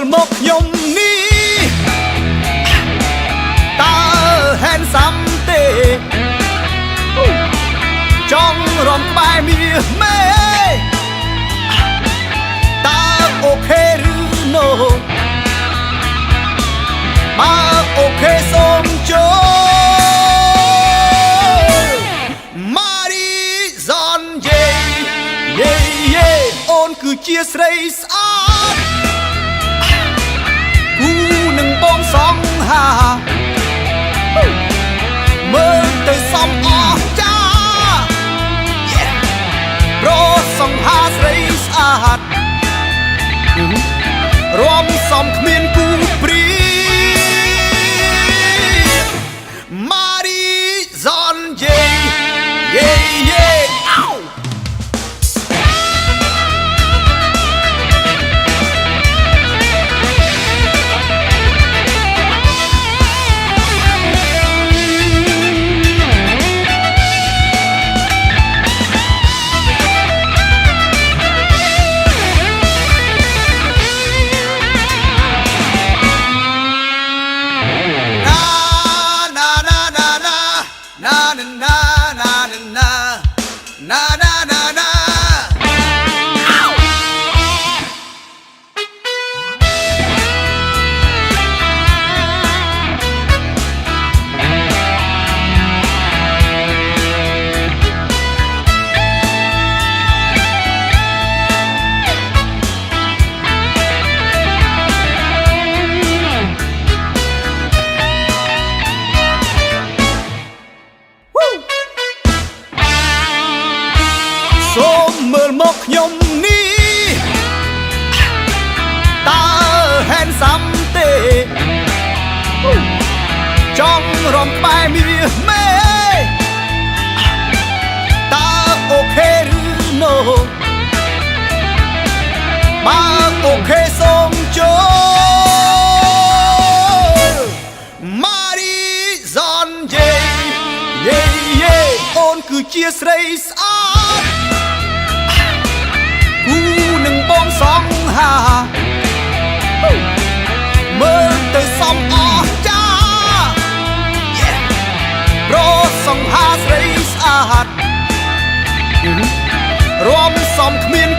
លមកខ្ញុំនេះតើហែនសាំទេចង់រំក្បែរមាសមេតើអូខេឬ no បើអូខេសូមចូលម៉ារីហ្សនយេយេយេអូនគឺជាស្រីស្អាតគូនឹងបងសង្ហាមើលទៅសំអស្ចារ្យប្រសង្ហាស្រីស្អាតរំសំគ្មានគូព្រីម៉ារីហ្សនយេយេយេអោសូមមើលមកខ្ញុំនេះតើហែនសាំទេចង់រំក្បែរមាសមេតើអូខេឬ no បើអូខេសូមចូលម៉ារីហ្សនយេយេយេអូនគឺជាស្រីស្អាតគូនឹងបងសង្ហាមើលទៅសំអស្ចារ្យប្រសង្ហាស្រីស្អាតរំសំគ្មាន